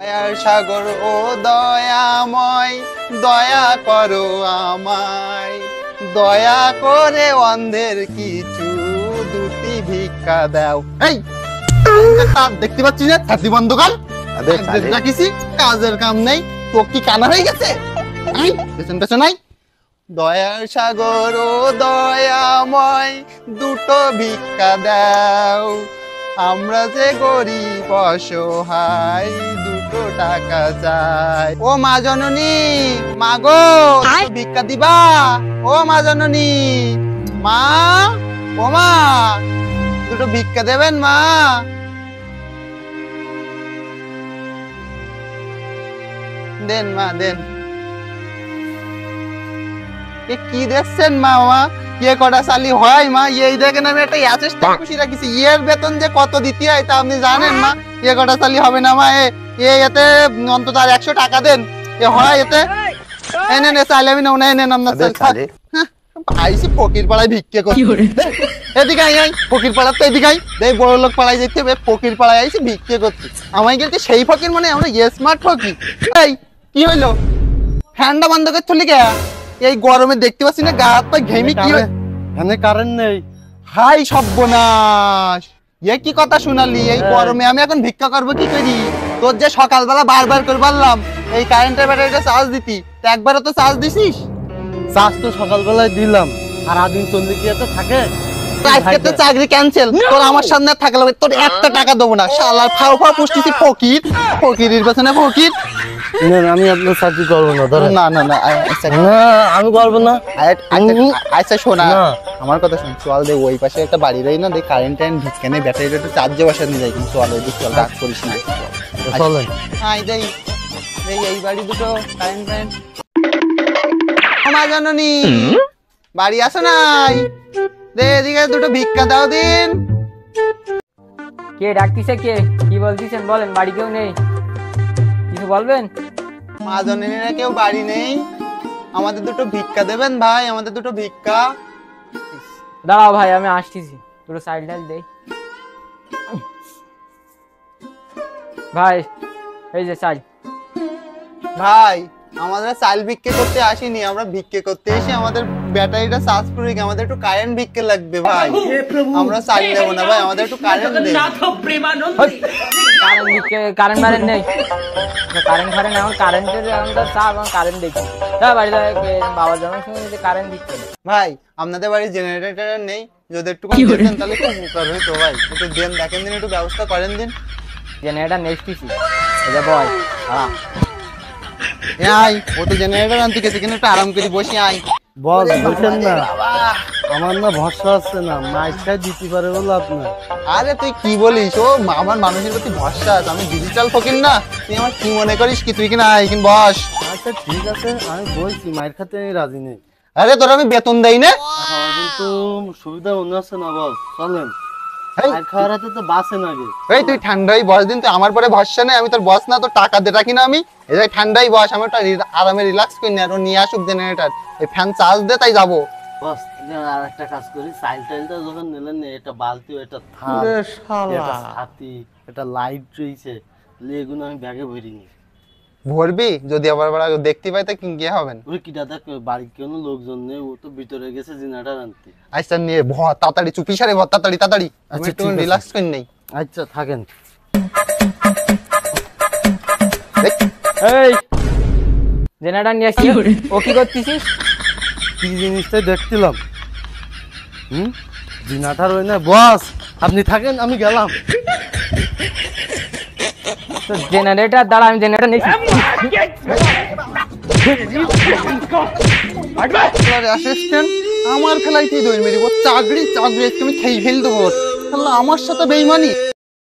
দয়ার সাগর ও দয়াময়, দয়া করো আমায়, দয়া করে অন্ধের কিছু দুটি ভিক্ষা দাও। এই দেখতে পাচ্ছিস না ছাতি বন্ধ কর, রাখিস কাজের কাম নেই, তো কি কানা হয়ে গেছে? পেছন পেছন নাই। দয়ার সাগর ও দয়াময়, দুটো ভিক্ষা দাও, আমরা যে গরিব অসহায়, দুটো টাকা চাই। ও মা জননী, মা গো ভিক্ষা দিবা? ও মা জননী, মা, ও মা দুটো ভিক্ষা দেবেন মা? দেন মা দেন। কি দেখছেন মা? মা ইয়ে কটা সালি হয় মা? এই দেখেন আমি একটা অ্যাসিস্ট্যান্ট খুশি রাখিছি, এর বেতন যে কত দিতে হয় তা আপনি জানেন মা? ইয়ে কটা সালি হবে না মা? এতে অন্তত আর 100 টাকা দেন, এ হয় এতে? এনে নে চাইলে আমি না নেন আপনার চাল। আইসি ফকির পাড়ায় ভিক্ষে করতে, এদিকে আই ফকির পাড়া, তো এদিকে আই দেখ বড় লোক পাড়ায় যেতে হবে, ফকির পাড়ায় আইসি ভিক্ষে করতে। আমায় গেলতে সেই ফকির মানে আমরা স্মার্ট ফকির। এই কি হইলো? ফ্যানটা বন্ধ করে চলি কে? এই গরমে দেখতে পাচ্ছি না গা হাত পা ঘেমি। কি এখানে কারেন্ট নেই। হাই সর্বনাশ, এ কি কথা শুনালি? এই গরমে আমি এখন ভিক্ষা করবো কি করি? তোর যে সকালবেলা বারবার করে বললাম এই কারেন্টের ব্যাটারিটা চার্জ দিতি, একবারও তো চার্জ দিছিস? চার্জ তো সকালবেলায় দিলাম, সারাদিন চললে কি এত থাকে? আজকে তো চাকরি ক্যান্সেল, তোর আমার সামনে থাকলে তোর 1 টাকা দেবো না। শালার ফাও ফাও পুষ্টিছি ফকির, ফকিরের পেছনে ফকির। আমি আপনার চাকরি করবো না। না না না আমি করবো না। আচ্ছা শোনা, আমার কথা শোন, চল দে ওই পাশে একটা বাড়ি রই না, দেখ কারেন্ট টাইম ঢুকে নেই, ব্যাটারিটা একটু চার্জে বসা নিয়ে যাই। কিন্তু চল ওই দিক চল, রাগ করিস না। চলেন। হ্যাঁ দেই এই বাড়ি দুটো কারেন্ট টাইম। মা জননী বাড়ি আসো নাই? দে এদিকে দুটো ভিক্ষা দাও দিন। কে ডাকতিছে? কে কি বলতিছেন? বলেন, বাড়ি কেউ নেই, কিছু বলবেন? মা জননীরা কেউ বাড়ি নেই, আমাদের দুটো ভিক্ষা দেবেন ভাই, আমাদের দুটো ভিক্ষা। দাঁড়াও ভাই, আমি আসতেছি, দুটো সাইড ডাল দেই। ভাই এই যে চাল। ভাই আমাদের চাল ভিক্ষে করতে আসিনি, আমরা ভিক্ষে করতে এসে আমাদের ব্যাটারিটা চার্জ করে গিয়ে আমাদের একটু কারেন্ট ভিক্ষে লাগবে ভাই। আমরা চাল নেবো না ভাই, আমাদের একটু কারেন্ট দেন। কারেন্ট ভিক্ষে, কারেন্ট মারেন নেই, কারেন্ট ফারেন্ট এখন কারেন্টের এখন তো চাপ, এখন কারেন্ট দেখি বাড়িতে বাবার জন্মের সময় যদি কারেন্ট ভিক্ষে। ভাই আপনাদের বাড়ির জেনারেটর নেই, যদি একটু দেন তাহলে খুব উপকার হইতো ভাই। একটু দেন, দেখেন দিন, একটু ব্যবস্থা করেন দিন। জেনারেটর নেক্সট পিসি এটা বয়। আই ও তো জেনারেটর আনতে গেছে, কিন্তু একটু আরাম করে বসে আই। বল বসেন না, আমার না ভরসা আছে না, মাইকটা দিতে পারে বলো আপনার। আরে তুই কি বলিস? ও আমার মানুষের প্রতি ভরসা আছে, আমি ডিজিটাল ফকির না। তুই আমার কি মনে করিস কি? তুই কিনা আই কিন বস। আচ্ছা ঠিক আছে, আমি বলছি মাইর খাতে আমি রাজি নেই। আরে তোর আমি বেতন দেই না? কিন্তু সুবিধা মনে আছে না বল, চলেন। খাওয়ার হাতে তো বাসে না গে। এই তুই ঠান্ডাই বস দিন, তুই আমার পরে ভরসা নেই, আমি তোর বস না, তোর টাকা দে রাখি না আমি। এই যে ঠান্ডাই বস, আমি একটা আরামে রিল্যাক্স করি না, নিয়ে আসুক জেনারেটর, এই ফ্যান চার্জ দে তাই যাবো। বস আর একটা কাজ করি, সাইল টাইলটা যখন নিলেন না, এটা বালতি, এটা থাল, এটা ছাতি, এটা লাইট রয়েছে, এগুলো আমি ব্যাগে ভরি নি। ভরবি? যদি আবার দেখতে পাই তা কি হবেন? ওই কিটা দেখ, বাড়ির কোনো লোকজন নেই, ও তো ভিতরে গেছে জেনারেটর আনতে। আচ্ছা নিয়ে ভর তাড়াতাড়ি, চুপি সারে ভর তাড়াতাড়ি তাড়াতাড়ি। আচ্ছা একটু রিল্যাক্স করি নেই। আচ্ছা থাকেন। এই জেনারেটর নিয়ে আসি। ও কি করতেছিস? কি জিনিসটাই দেখছিলাম। জেনারেটর হয় না বস, আপনি থাকেন, আমি গেলাম। তো জেনারেটর দ্বারা আমি জেনারেটর নিয়েছি। অ্যাসিস্ট্যান্ট আমার ফেলাই তুই দই মেরিব, চাকরি চাকরি আমি খেয়ে ফেল দেবো। আমার সাথে বেইমানি।